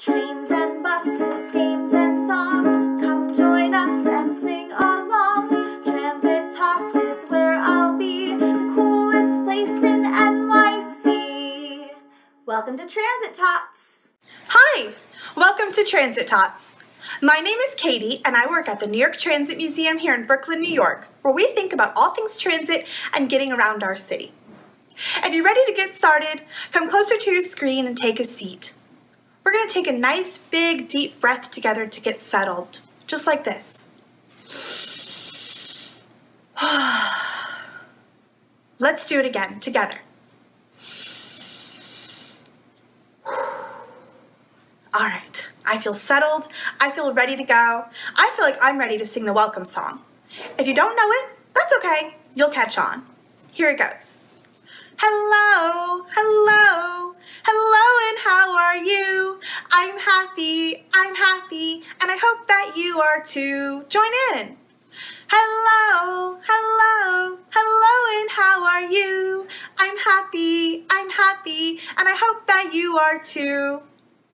Trains and buses, games and songs, come join us and sing along. Transit Tots is where I'll be, the coolest place in NYC. Welcome to Transit Tots. Hi, welcome to Transit Tots. My name is Katie and I work at the New York Transit Museum here in Brooklyn, New York, where we think about all things transit and getting around our city. If you're ready to get started, come closer to your screen and take a seat. We're going to take a nice, big, deep breath together to get settled, just like this. Let's do it again, together. All right, I feel settled, I feel ready to go. I feel like I'm ready to sing the welcome song. If you don't know it, that's okay, you'll catch on. Here it goes. Hello, hello, hello, and how are you? I'm happy, and I hope that you are too. Join in. Hello, hello, hello, and how are you? I'm happy, and I hope that you are too.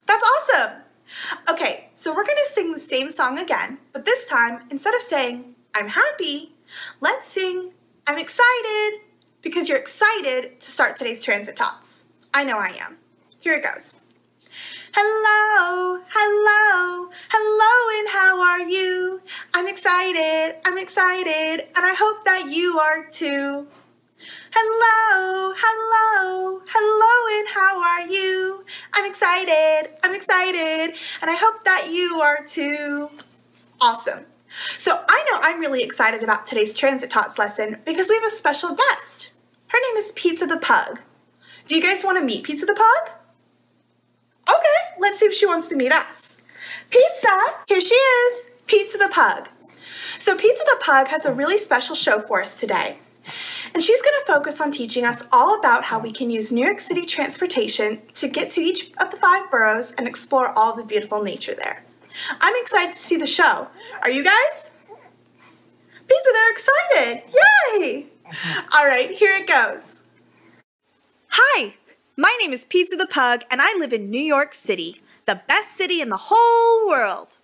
That's awesome. Okay, so we're gonna sing the same song again, but this time, instead of saying, I'm happy, let's sing, I'm excited, because you're excited to start today's Transit Tots. I know I am. Here it goes. Hello, hello, hello, and how are you? I'm excited, and I hope that you are too. Hello, hello, hello, and how are you? I'm excited, and I hope that you are too. Awesome. So I know I'm really excited about today's Transit Tots lesson because we have a special guest. Her name is Pizza the Pug. Do you guys want to meet Pizza the Pug? Okay, let's see if she wants to meet us. Pizza, here she is, Pizza the Pug. So Pizza the Pug has a really special show for us today. And she's going to focus on teaching us all about how we can use New York City transportation to get to each of the 5 boroughs and explore all the beautiful nature there. I'm excited to see the show. Are you guys? Pizza, they're excited. Yay! All right, here it goes. Hi, my name is Pizza the Pug, and I live in New York City, the best city in the whole world.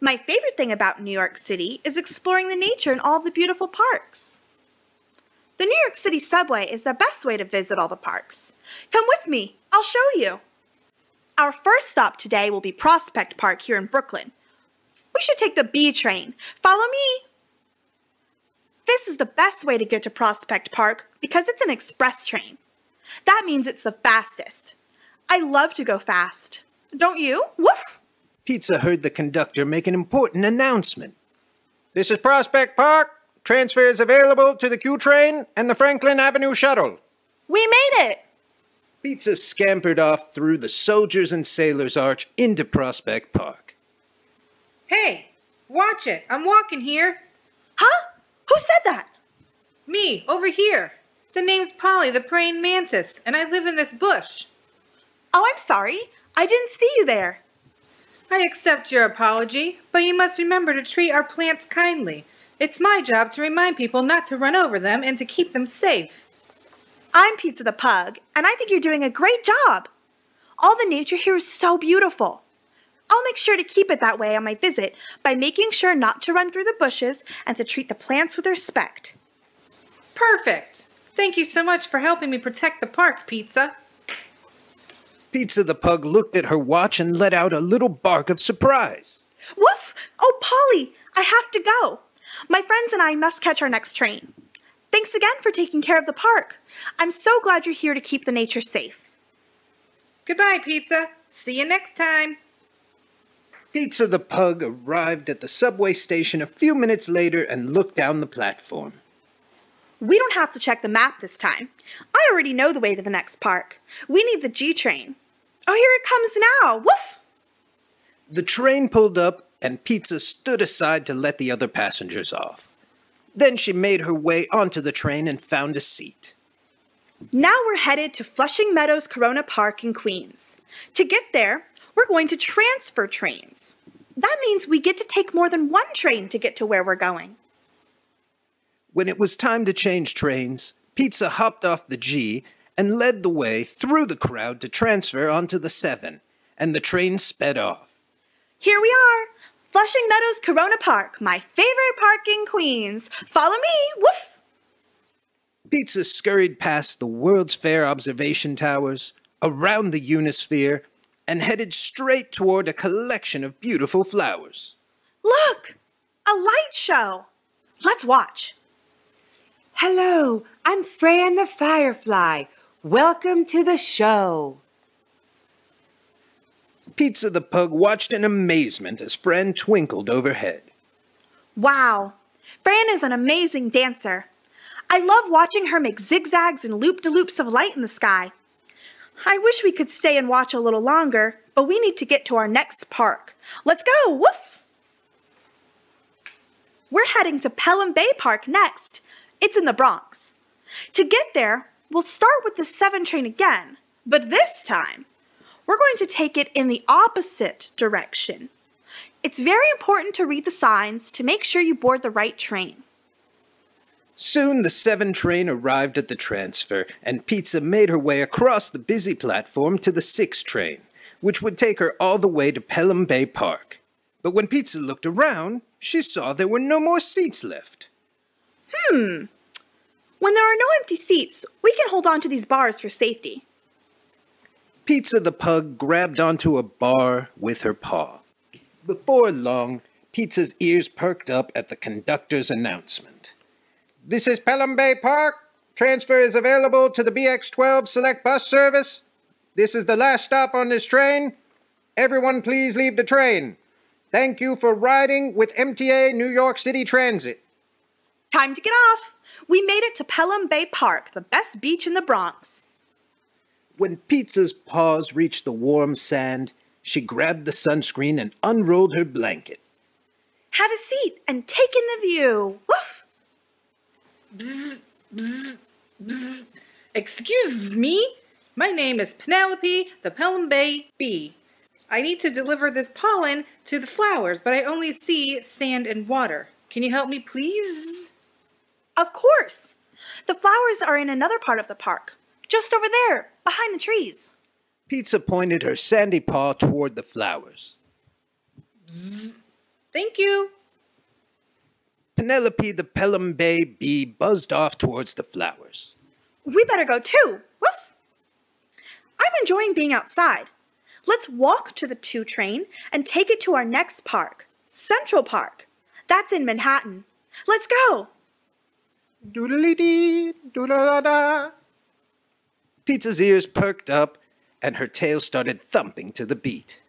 My favorite thing about New York City is exploring the nature and all the beautiful parks. The New York City subway is the best way to visit all the parks. Come with me, I'll show you. Our first stop today will be Prospect Park here in Brooklyn. We should take the B train. Follow me. This is the best way to get to Prospect Park because it's an express train. That means it's the fastest. I love to go fast. Don't you? Woof! Pizza heard the conductor make an important announcement. This is Prospect Park. Transfers available to the Q train and the Franklin Avenue shuttle. We made it! Pizza scampered off through the Soldiers and Sailors Arch into Prospect Park. Hey, watch it. I'm walking here. Huh? Who said that? Me, over here. The name's Polly the praying mantis, and I live in this bush. Oh, I'm sorry. I didn't see you there. I accept your apology, but you must remember to treat our plants kindly. It's my job to remind people not to run over them and to keep them safe. I'm Pizza the Pug, and I think you're doing a great job. All the nature here is so beautiful. I'll make sure to keep it that way on my visit by making sure not to run through the bushes and to treat the plants with respect. Perfect. Thank you so much for helping me protect the park, Pizza. Pizza the Pug looked at her watch and let out a little bark of surprise. Woof! Oh, Polly, I have to go. My friends and I must catch our next train. Thanks again for taking care of the park. I'm so glad you're here to keep the nature safe. Goodbye, Pizza. See you next time. Pizza the Pug arrived at the subway station a few minutes later and looked down the platform. We don't have to check the map this time. I already know the way to the next park. We need the G train. Oh, here it comes now. Woof! The train pulled up and Pizza stood aside to let the other passengers off. Then she made her way onto the train and found a seat. Now we're headed to Flushing Meadows Corona Park in Queens. To get there, we're going to transfer trains. That means we get to take more than one train to get to where we're going. When it was time to change trains, Pizza hopped off the G and led the way through the crowd to transfer onto the 7, and the train sped off. Here we are, Flushing Meadows Corona Park, my favorite park in Queens. Follow me, woof! Pizza scurried past the World's Fair observation towers, around the Unisphere, and headed straight toward a collection of beautiful flowers. Look! A light show! Let's watch. Hello, I'm Fran the Firefly. Welcome to the show. Pizza the Pug watched in amazement as Fran twinkled overhead. Wow, Fran is an amazing dancer. I love watching her make zigzags and loop-de-loops of light in the sky. I wish we could stay and watch a little longer, but we need to get to our next park. Let's go, woof! We're heading to Pelham Bay Park next. It's in the Bronx. To get there, we'll start with the 7 train again, but this time, we're going to take it in the opposite direction. It's very important to read the signs to make sure you board the right train. Soon the 7 train arrived at the transfer, and Pizza made her way across the busy platform to the 6 train, which would take her all the way to Pelham Bay Park. But when Pizza looked around, she saw there were no more seats left. When there are no empty seats, we can hold on to these bars for safety. Pizza the Pug grabbed onto a bar with her paw. Before long, Pizza's ears perked up at the conductor's announcement. "This is Pelham Bay Park. Transfer is available to the BX12 Select Bus Service. This is the last stop on this train. Everyone please leave the train. Thank you for riding with MTA New York City Transit." Time to get off. We made it to Pelham Bay Park, the best beach in the Bronx. When Pizza's paws reached the warm sand, she grabbed the sunscreen and unrolled her blanket. Have a seat and take in the view. Woof! Bzz, bzz, bzz. Excuse me? My name is Penelope, the Pelham Bay Bee. I need to deliver this pollen to the flowers, but I only see sand and water. Can you help me, please? Of course. The flowers are in another part of the park, just over there, behind the trees. Pizza pointed her sandy paw toward the flowers. Bzz. Thank you. Penelope the Pelham Bay Bee buzzed off towards the flowers. We better go too. Woof! I'm enjoying being outside. Let's walk to the 2 train and take it to our next park, Central Park. That's in Manhattan. Let's go! Doodly-dee, doodle-da-da. Pizza's ears perked up, and her tail started thumping to the beat.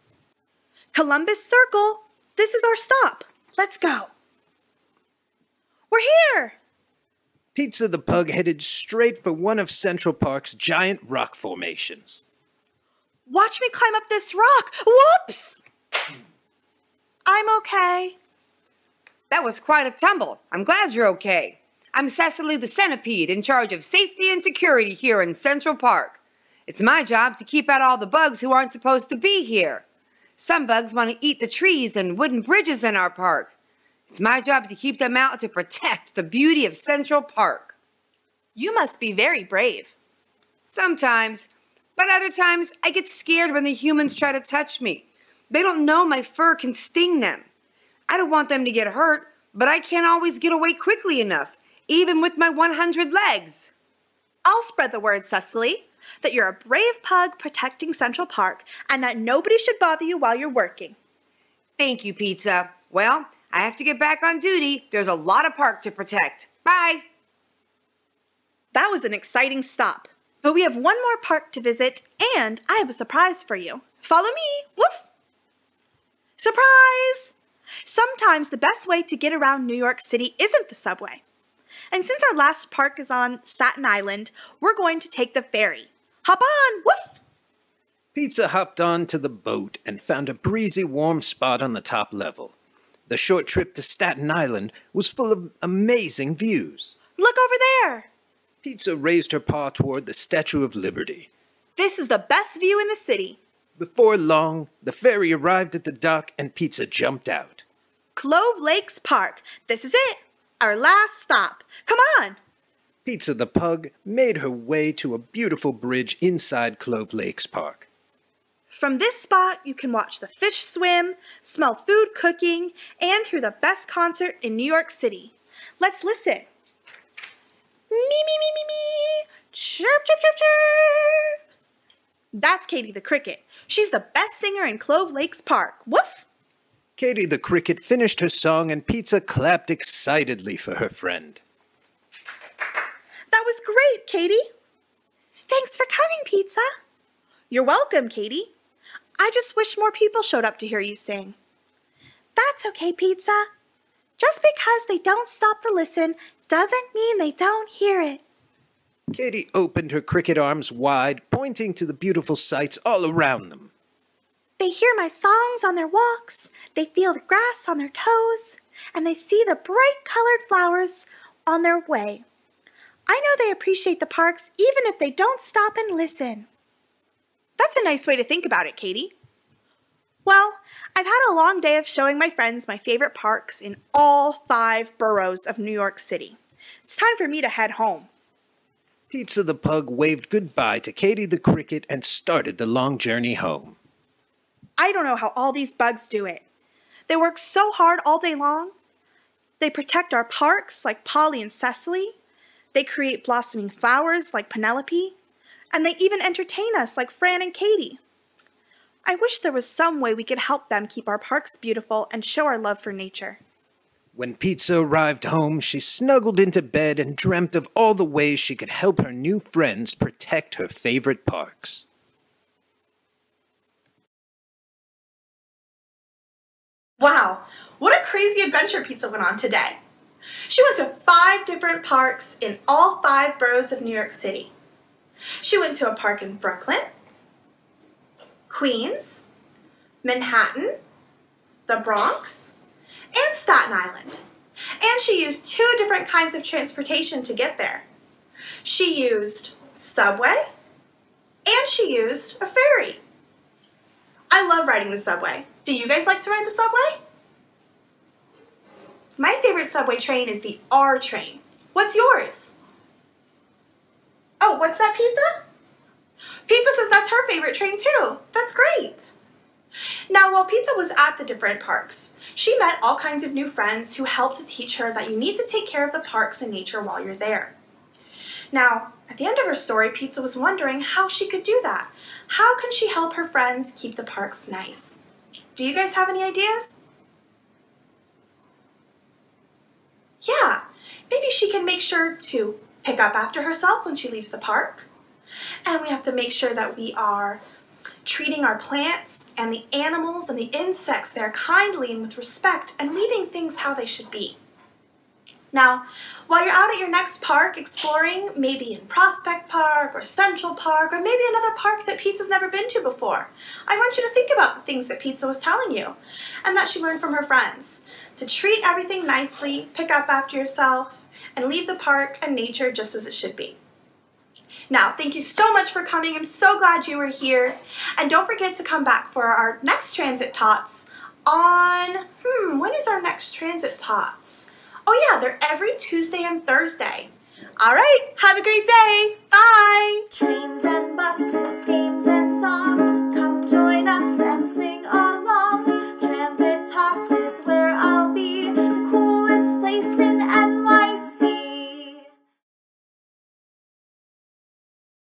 Columbus Circle. This is our stop. Let's go. We're here! Pizza the Pug headed straight for one of Central Park's giant rock formations. Watch me climb up this rock. Whoops! I'm okay. That was quite a tumble. I'm glad you're okay. I'm Cecily the Centipede, in charge of safety and security here in Central Park. It's my job to keep out all the bugs who aren't supposed to be here. Some bugs want to eat the trees and wooden bridges in our park. It's my job to keep them out to protect the beauty of Central Park. You must be very brave. Sometimes, but other times I get scared when the humans try to touch me. They don't know my fur can sting them. I don't want them to get hurt, but I can't always get away quickly enough, even with my 100 legs. I'll spread the word, Cecily, that you're a brave pug protecting Central Park and that nobody should bother you while you're working. Thank you, Pizza. Well, I have to get back on duty. There's a lot of park to protect. Bye. That was an exciting stop. But we have one more park to visit, and I have a surprise for you. Follow me. Woof! Surprise! Sometimes the best way to get around New York City isn't the subway. And since our last park is on Staten Island, we're going to take the ferry. Hop on! Woof! Pizza hopped on to the boat and found a breezy, warm spot on the top level. The short trip to Staten Island was full of amazing views. Look over there! Pizza raised her paw toward the Statue of Liberty. This is the best view in the city. Before long, the ferry arrived at the dock and Pizza jumped out. Clove Lakes Park. This is it. Our last stop. Come on! Pizza the Pug made her way to a beautiful bridge inside Clove Lakes Park. From this spot, you can watch the fish swim, smell food cooking, and hear the best concert in New York City. Let's listen. Me, me, me, me, me. Chirp, chirp, chirp, chirp. That's Katie the Cricket. She's the best singer in Clove Lakes Park. Woof! Katie the Cricket finished her song and Pizza clapped excitedly for her friend. That was great, Katie. Thanks for coming, Pizza. You're welcome, Katie. I just wish more people showed up to hear you sing. That's okay, Pizza. Just because they don't stop to listen doesn't mean they don't hear it. Katie opened her cricket arms wide, pointing to the beautiful sights all around them. They hear my songs on their walks, they feel the grass on their toes, and they see the bright-colored flowers on their way. I know they appreciate the parks even if they don't stop and listen. That's a nice way to think about it, Katie. Well, I've had a long day of showing my friends my favorite parks in all 5 boroughs of New York City. It's time for me to head home. Pizza the Pug waved goodbye to Katie the Cricket and started the long journey home. I don't know how all these bugs do it. They work so hard all day long. They protect our parks like Polly and Cecily. They create blossoming flowers like Penelope. And they even entertain us like Fran and Katie. I wish there was some way we could help them keep our parks beautiful and show our love for nature. When Pizza arrived home, she snuggled into bed and dreamt of all the ways she could help her new friends protect her favorite parks. Wow, what a crazy adventure Pizza went on today. She went to 5 different parks in all 5 boroughs of New York City. She went to a park in Brooklyn, Queens, Manhattan, the Bronx, and Staten Island. And she used 2 different kinds of transportation to get there. She used subway and she used a ferry. I love riding the subway. Do you guys like to ride the subway? My favorite subway train is the R train. What's yours? Oh, what's that, Pizza? Pizza says that's her favorite train too. That's great. Now, while Pizza was at the different parks, she met all kinds of new friends who helped to teach her that you need to take care of the parks and nature while you're there. Now, at the end of her story, Pizza was wondering how she could do that. How can she help her friends keep the parks nice? Do you guys have any ideas? Yeah, maybe she can make sure to pick up after herself when she leaves the park. And we have to make sure that we are treating our plants and the animals and the insects there kindly and with respect and leaving things how they should be. Now, while you're out at your next park exploring, maybe in Prospect Park or Central Park or maybe another park that Pizza's never been to before, I want you to think about the things that Pizza was telling you and that she learned from her friends. To treat everything nicely, pick up after yourself, and leave the park and nature just as it should be. Now, thank you so much for coming. I'm so glad you were here. And don't forget to come back for our next Transit Tots on, when is our next Transit Tots? Oh yeah, they're every Tuesday and Thursday. All right, have a great day. Bye. Trains and buses.